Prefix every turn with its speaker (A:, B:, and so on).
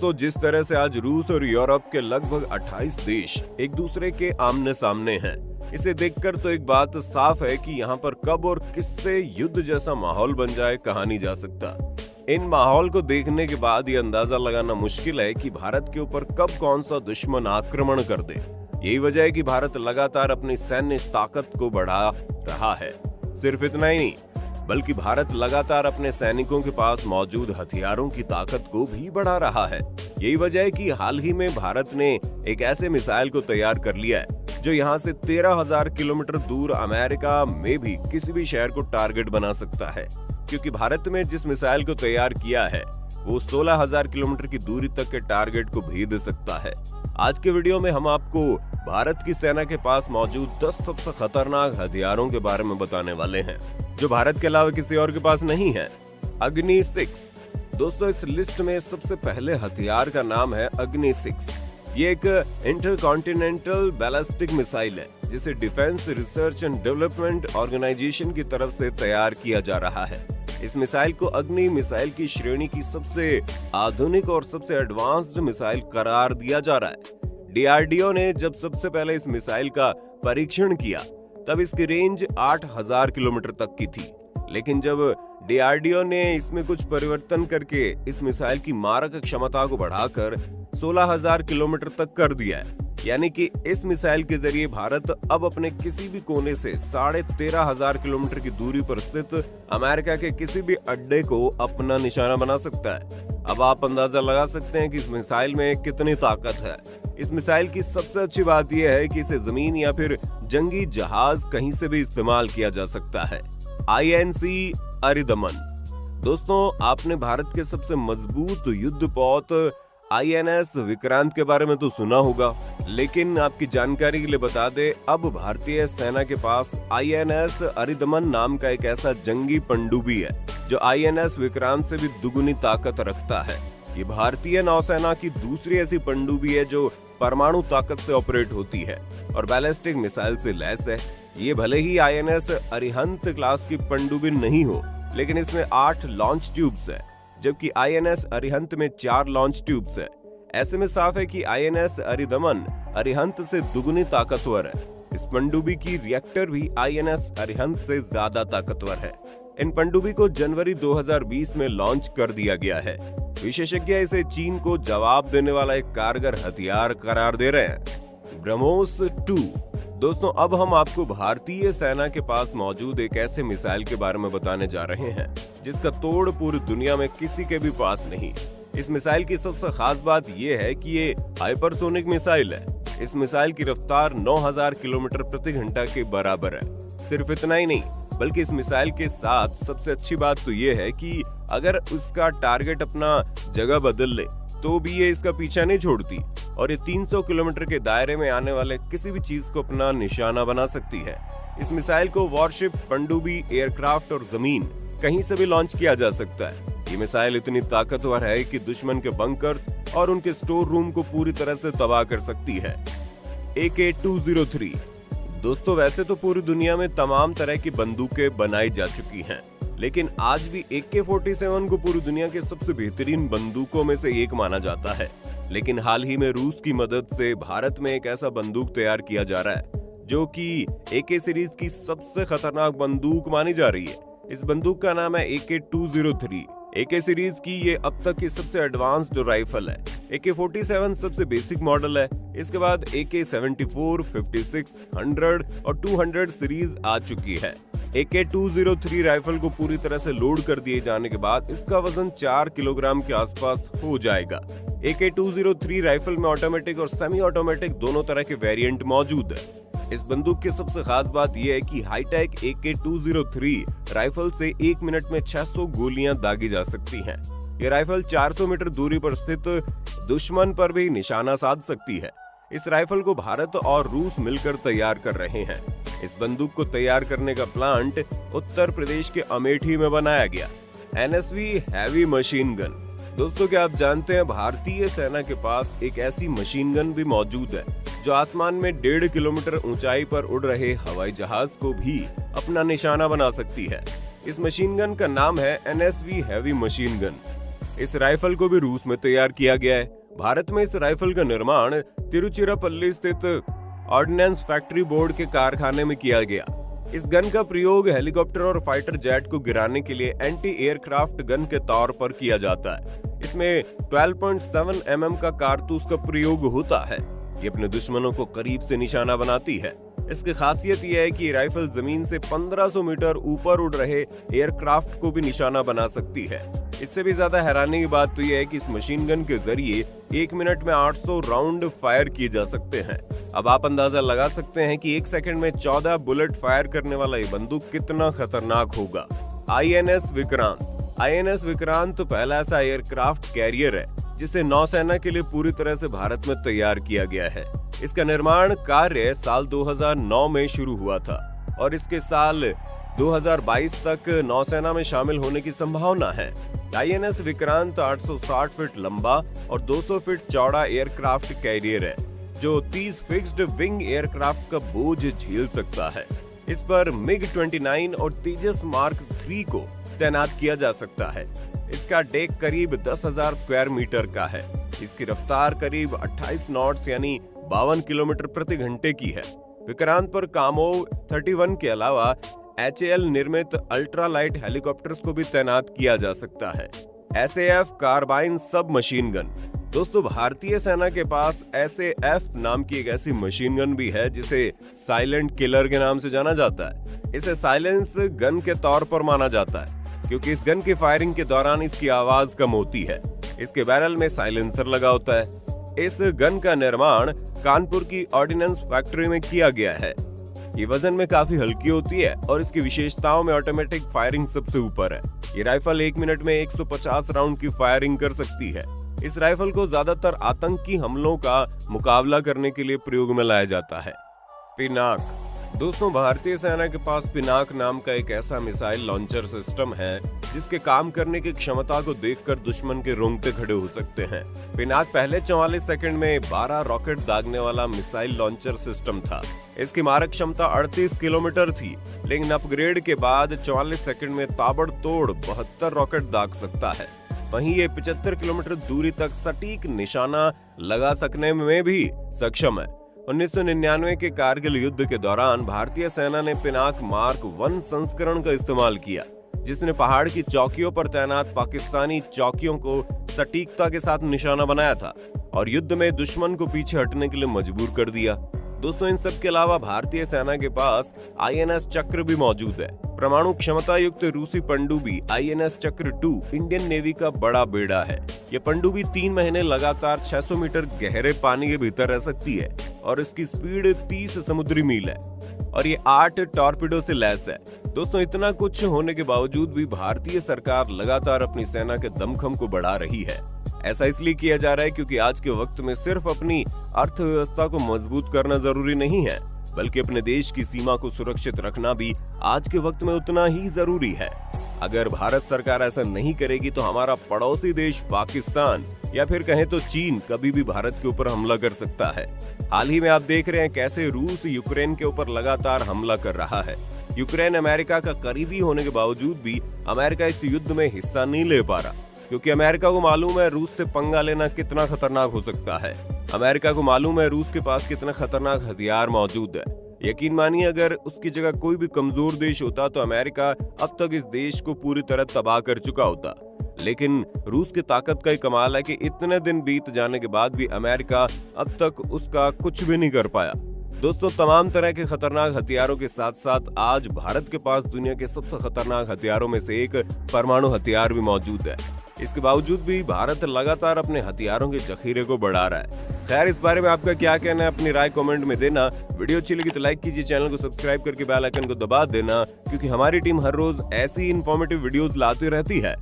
A: दोस्तों, जिस तरह से आज रूस और यूरोप के लगभग 28 देश एक दूसरे के आमने सामने हैं, इसे देखकर तो एक बात साफ है कि यहाँ पर कब और किससे युद्ध जैसा माहौल बन जाए कहा नहीं जा सकता। इन माहौल को देखने के बाद ये अंदाजा लगाना मुश्किल है कि भारत के ऊपर कब कौन सा दुश्मन आक्रमण कर दे। यही वजह है कि भारत लगातार अपनी सैन्य ताकत को बढ़ा रहा है। सिर्फ इतना ही नहीं, बल्कि भारत लगातार अपने सैनिकों के पास मौजूद हथियारों की ताकत को भी बढ़ा रहा है। यही वजह है कि हाल ही में भारत ने एक ऐसे मिसाइल को तैयार कर लिया है जो यहां से 13,000 किलोमीटर दूर अमेरिका में भी किसी भी शहर को टारगेट बना सकता है, क्योंकि भारत में जिस मिसाइल को तैयार किया है वो 16,000 किलोमीटर की दूरी तक के टारगेट को भेद सकता है। आज के वीडियो में हम आपको भारत की सेना के पास मौजूद 10 सबसे खतरनाक हथियारों के बारे में बताने वाले हैं, जो भारत के अलावा किसी और के पास नहीं है। अग्नि 6। दोस्तों, इस लिस्ट में सबसे पहले हथियार का नाम है अग्नि 6। ये एक इंटरकॉन्टिनेंटल बैलिस्टिक मिसाइल है जिसे defence research and development organisation की तरफ से तैयार किया जा रहा है। इस मिसाइल को अग्नि मिसाइल की श्रेणी की सबसे आधुनिक और सबसे एडवांस्ड मिसाइल करार दिया जा रहा है। डीआरडीओ ने जब सबसे पहले इस मिसाइल का परीक्षण किया तब इसकी रेंज 8,000 किलोमीटर तक की थी, लेकिन जब डीआरडीओ ने इसमें कुछ परिवर्तन करके इस मिसाइल की मारक क्षमता को बढ़ाकर 16,000 किलोमीटर तक कर दिया है। यानी कि इस मिसाइल के जरिए भारत अब अपने किसी भी कोने से 13,500 किलोमीटर की दूरी पर स्थित अमेरिका के किसी भी अड्डे को अपना निशाना बना सकता है। अब आप अंदाजा लगा सकते हैं कि इस मिसाइल में कितनी ताकत है। इस मिसाइल की सबसे अच्छी बात यह है कि इसे जमीन या फिर जंगी जहाज कहीं से भी इस्तेमाल किया जा सकता है। INC अरिदमन। दोस्तों, आपने भारत के सबसे मजबूत युद्धपोत INS विक्रांत के बारे में तो सुना होगा, लेकिन आपकी जानकारी के लिए बता दे, अब भारतीय सेना के पास INS अरिदमन नाम का एक ऐसा जंगी पनडुब्बी है जो INS विक्रांत से भी दुगुनी ताकत रखता है। ये भारतीय नौसेना की दूसरी ऐसी पनडुब्बी है जो परमाणु ताकत से ऑपरेट होती है और बैलिस्टिक मिसाइल से लैस है। ये भले ही INS अरिहंत क्लास की पनडुब्बी नहीं हो, लेकिन इसमें 8 लॉन्च ट्यूब्स है, जबकि INS अरिहंत में 4 लॉन्च ट्यूब्स है। ऐसे में साफ है कि INS अरिदमन अरिहंत से दुगुनी ताकतवर है। इस पनडुब्बी की रिएक्टर भी INS अरिहंत से ज्यादा ताकतवर है। इन पनडुब्बी को जनवरी 2020 में लॉन्च कर दिया गया है। विशेषज्ञ इसे चीन को जवाब देने वाला एक कारगर हथियार करार दे रहे हैं। ब्रह्मोस 2। दोस्तों, अब हम आपको भारतीय सेना के पास मौजूद एक ऐसे मिसाइल के बारे में बताने जा रहे हैं जिसका तोड़ पूरी दुनिया में किसी के भी पास नहीं। इस मिसाइल की सबसे खास बात यह है कि ये हाइपरसोनिक मिसाइल है। इस मिसाइल की रफ्तार 9,000 किलोमीटर प्रति घंटा के बराबर है। सिर्फ इतना ही नहीं, बल्कि इस मिसाइल के साथ सबसे अच्छी बात तो ये है कि अगर उसका टारगेट अपना जगह बदल ले तो भी ये इसका पीछा नहीं छोड़ती और ये 300 किलोमीटर के दायरे में आने वाले किसी भी चीज को अपना निशाना बना सकती है। इस मिसाइल को वॉरशिप, पनडुब्बी, एयरक्राफ्ट और जमीन कहीं से भी लॉन्च किया जा सकता है। ये मिसाइल इतनी ताकतवर है कि दुश्मन के बंकर्स और उनके स्टोर रूम को पूरी तरह से तबाह कर सकती है। AK-203। दोस्तों, वैसे तो पूरी दुनिया में तमाम तरह की बंदूकें बनाई जा चुकी हैं, लेकिन आज भी AK-47 को पूरी दुनिया के सबसे बेहतरीन बंदूकों में से एक माना जाता है। लेकिन हाल ही में रूस की मदद से भारत में एक ऐसा बंदूक तैयार किया जा रहा है जो कि AK सीरीज की सबसे खतरनाक बंदूक मानी जा रही है। इस बंदूक का नाम है AK-203। AK सीरीज की ये अब तक की सबसे एडवांस्ड राइफल है। AK-47 सबसे बेसिक मॉडल है। इसके बाद AK-74, 56, 100 और 200 सीरीज आ चुकी है। AK-203 राइफल को पूरी तरह से लोड कर दिए जाने के बाद इसका वजन 4 किलोग्राम के आसपास हो जाएगा। AK-203 राइफल में ऑटोमेटिक और सेमी ऑटोमेटिक दोनों तरह के वेरिएंट मौजूद है। इस बंदूक की सबसे खास बात यह है कि हाईटेक AK-203 राइफल से 1 मिनट में 600 गोलियां दागी जा सकती हैं। ये राइफल 400 मीटर दूरी पर स्थित दुश्मन पर भी निशाना साध सकती है। इस राइफल को भारत और रूस मिलकर तैयार कर रहे हैं। इस बंदूक को तैयार करने का प्लांट उत्तर प्रदेश के अमेठी में बनाया गया। NSV heavy machine gun. दोस्तों, क्या आप जानते हैं भारतीय सेना के पास एक ऐसी मशीन गन भी मौजूद है जो आसमान में 1.5 किलोमीटर ऊंचाई पर उड़ रहे हवाई जहाज को भी अपना निशाना बना सकती है। इस मशीन गन का नाम है NSV हैवी मशीन गन। इस राइफल को भी रूस में तैयार किया गया है। भारत में इस राइफल का निर्माण तिरुचिरापल्ली स्थित ऑर्डिनेंस फैक्ट्री बोर्ड के कारखाने में किया गया। इस गन का प्रयोग हेलीकॉप्टर और फाइटर जेट को गिराने के लिए एंटी एयरक्राफ्ट गन के तौर पर किया जाता है। इसमें 12.7 mm का कारतूस का प्रयोग होता है। ये अपने दुश्मनों को करीब से निशाना बनाती है। इसकी खासियत यह है कि ये राइफल जमीन से 1500 मीटर ऊपर उड़ रहे एयरक्राफ्ट को भी निशाना बना सकती है। इससे भी ज्यादा हैरानी की बात तो यह है कि इस मशीन गन के जरिए 1 मिनट में 800 राउंड फायर किए जा सकते हैं। अब आप अंदाजा लगा सकते हैं कि 1 सेकंड में 14 बुलेट फायर करने वाला ये बंदूक कितना खतरनाक होगा। INS विक्रांत। INS विक्रांत तो पहला ऐसा एयरक्राफ्ट कैरियर है जिसे नौसेना के लिए पूरी तरह से भारत में तैयार किया गया है। इसका निर्माण कार्य साल 2009 में शुरू हुआ था और इसके साल 2022 तक नौसेना में शामिल होने की संभावना है। INS विक्रांत 860 फीट लंबा और 200 फीट चौड़ा एयरक्राफ्ट कैरियर है जो 30 फिक्स्ड विंग एयरक्राफ्ट का बोझ झेल सकता है। इस पर MiG-29 और तेजस मार्क 3 को तैनात किया जा सकता है। इसका डेक करीब 10,000 स्क्वायर मीटर का है। इसकी रफ्तार करीब 28 नॉट्स यानी 52 किलोमीटर प्रति घंटे की है। विक्रांत पर कामोव 31 के अलावा HAL निर्मित अल्ट्रा लाइट हेलीकॉप्टर्स को भी तैनात किया जा सकता है। SAF कार्बाइन सब मशीन गन। दोस्तों, भारतीय सेना के पास SAF नाम की एक ऐसी मशीन गन भी है जिसे साइलेंट किलर के नाम से जाना जाता है। इसे साइलेंस गन के तौर पर माना जाता है क्योंकि इस गन की फायरिंग के दौरान इसकी आवाज कम होती है। इसके बैरल में साइलेंसर लगा होता है। इस गन का निर्माण कानपुर की ऑर्डिनेंस फैक्ट्री में किया गया है। ये वजन में काफी हल्की होती है और इसकी विशेषताओं में ऑटोमेटिक फायरिंग सबसे ऊपर है। ये राइफल 1 मिनट में 150 राउंड की फायरिंग कर सकती है। इस राइफल को ज्यादातर आतंकी हमलों का मुकाबला करने के लिए प्रयोग में लाया जाता है। पिनाक। दोस्तों, भारतीय सेना के पास पिनाक नाम का एक ऐसा मिसाइल लॉन्चर सिस्टम है जिसके काम करने की क्षमता को देखकर दुश्मन के रोंगटे खड़े हो सकते हैं। पिनाक पहले 44 सेकंड में 12 रॉकेट दागने वाला मिसाइल लॉन्चर सिस्टम था। इसकी मारक क्षमता 38 किलोमीटर थी, लेकिन अपग्रेड के बाद 44 सेकंड में ताबड़तोड़ 72 रॉकेट दाग सकता है। वहीं ये 75 किलोमीटर दूरी तक सटीक निशाना लगा सकने में भी सक्षम है। 1999 के कारगिल युद्ध के दौरान भारतीय सेना ने पिनाक मार्क 1 संस्करण का इस्तेमाल किया, जिसने पहाड़ की चौकियों पर तैनात पाकिस्तानी चौकियों को सटीकता के साथ निशाना बनाया था और युद्ध में दुश्मन को पीछे हटने के लिए मजबूर कर दिया। दोस्तों, इन सब के अलावा भारतीय सेना के पास INS चक्र भी मौजूद है। परमाणु क्षमता युक्त रूसी पनडुब्बी INS चक्र 2 इंडियन नेवी का बड़ा बेड़ा है। ये पनडुब्बी 3 महीने लगातार 600 मीटर गहरे पानी के भीतर रह सकती है और इसकी स्पीड 30 समुद्री मील है और ये 8 टॉर्पीडो से लैस है। दोस्तों, इतना कुछ होने के बावजूद भी भारतीय सरकार लगातार अपनी सेना के दमखम को बढ़ा रही है। ऐसा इसलिए किया जा रहा है क्योंकि आज के वक्त में सिर्फ अपनी अर्थव्यवस्था को मजबूत करना जरूरी नहीं है, बल्कि अपने देश की सीमा को सुरक्षित रखना भी आज के वक्त में उतना ही जरूरी है। अगर भारत सरकार ऐसा नहीं करेगी तो हमारा पड़ोसी देश पाकिस्तान या फिर कहें तो चीन कभी भी भारत के ऊपर हमला कर सकता है। हाल ही में आप देख रहे हैं कैसे रूस यूक्रेन के ऊपर लगातार हमला कर रहा है। यूक्रेन अमेरिका का करीबी होने के बावजूद भी अमेरिका इस युद्ध में हिस्सा नहीं ले पा रहा क्योंकि अमेरिका को मालूम है रूस से पंगा लेना कितना खतरनाक हो सकता है। अमेरिका को मालूम है रूस के पास कितना खतरनाक हथियार मौजूद है। यकीन मानिए, अगर उसकी जगह कोई भी कमजोर देश होता तो अमेरिका अब तक इस देश को पूरी तरह तबाह कर चुका होता। लेकिन रूस की ताकत का ही कमाल है कि इतने दिन बीत जाने के बाद भी अमेरिका अब तक उसका कुछ भी नहीं कर पाया। दोस्तों, तमाम तरह के खतरनाक हथियारों के साथ साथ आज भारत के पास दुनिया के सबसे खतरनाक हथियारों में से एक परमाणु हथियार भी मौजूद है। इसके बावजूद भी भारत लगातार अपने हथियारों के जखीरे को बढ़ा रहा है। खैर, इस बारे में आपका क्या कहना है, अपनी राय कमेंट में देना। वीडियो अच्छी लगी तो लाइक कीजिए, चैनल को सब्सक्राइब करके बेल आइकन को दबा देना क्योंकि हमारी टीम हर रोज ऐसी इंफॉर्मेटिव वीडियोस लाती रहती है।